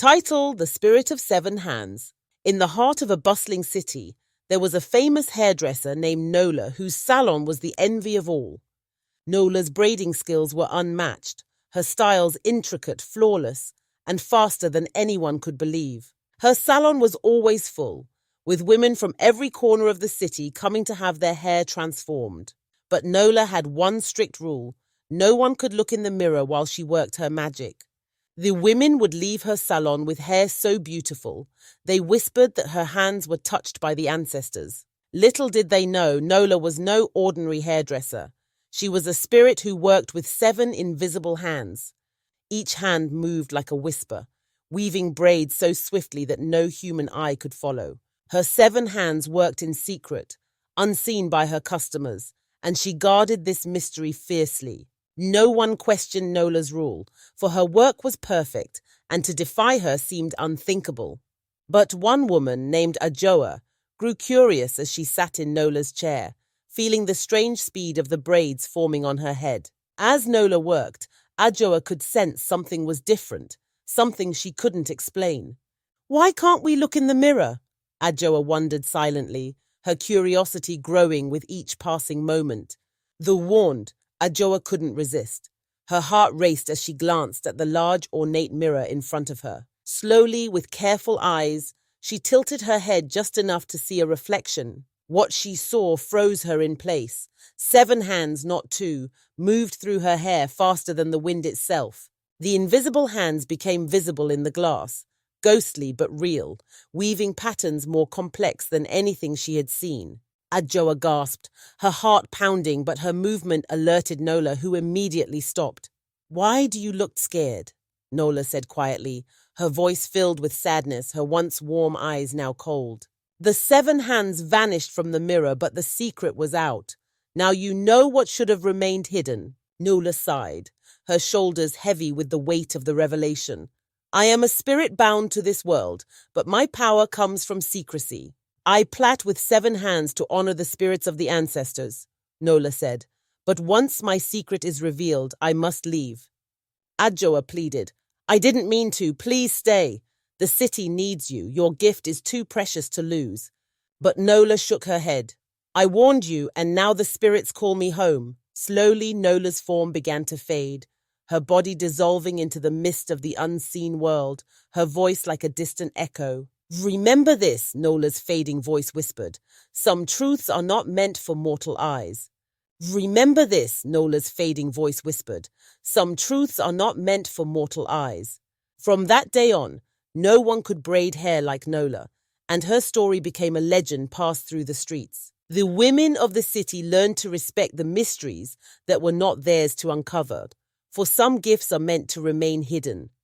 Title: The Spirit of Seven Hands. In the heart of a bustling city, there was a famous hairdresser named Nola whose salon was the envy of all. Nola's braiding skills were unmatched, her styles intricate, flawless, and faster than anyone could believe. Her salon was always full, with women from every corner of the city coming to have their hair transformed. But Nola had one strict rule: no one could look in the mirror while she worked her magic. The women would leave her salon with hair so beautiful, they whispered that her hands were touched by the ancestors. Little did they know, Nola was no ordinary hairdresser. She was a spirit who worked with 7 invisible hands. Each hand moved like a whisper, weaving braids so swiftly that no human eye could follow. Her 7 hands worked in secret, unseen by her customers, and she guarded this mystery fiercely. No one questioned Nola's rule, for her work was perfect, and to defy her seemed unthinkable. But one woman, named Ajoa, grew curious as she sat in Nola's chair, feeling the strange speed of the braids forming on her head. As Nola worked, Ajoa could sense something was different, something she couldn't explain. "Why can't we look in the mirror?" Ajoa wondered silently, her curiosity growing with each passing moment. Though warned, Ajoa couldn't resist. Her heart raced as she glanced at the large, ornate mirror in front of her. Slowly, with careful eyes, she tilted her head just enough to see a reflection. What she saw froze her in place. 7 hands, not 2, moved through her hair faster than the wind itself. The invisible hands became visible in the glass, ghostly but real, weaving patterns more complex than anything she had seen. Ajoa gasped, her heart pounding, but her movement alerted Nola, who immediately stopped. "Why do you look scared?" Nola said quietly, her voice filled with sadness, her once warm eyes now cold. The 7 hands vanished from the mirror, but the secret was out. "Now you know what should have remained hidden." Nola sighed, her shoulders heavy with the weight of the revelation. "I am a spirit bound to this world, but my power comes from secrecy. I plait with 7 hands to honor the spirits of the ancestors," Nola said. "But once my secret is revealed, I must leave." Ajoa pleaded, "I didn't mean to. Please stay. The city needs you. Your gift is too precious to lose." But Nola shook her head. "I warned you, and now the spirits call me home." Slowly, Nola's form began to fade, her body dissolving into the mist of the unseen world, her voice like a distant echo. "Remember this," Nola's fading voice whispered. "Some truths are not meant for mortal eyes." "Remember this," Nola's fading voice whispered. "Some truths are not meant for mortal eyes." From that day on, no one could braid hair like Nola, and her story became a legend passed through the streets. The women of the city learned to respect the mysteries that were not theirs to uncover, for some gifts are meant to remain hidden.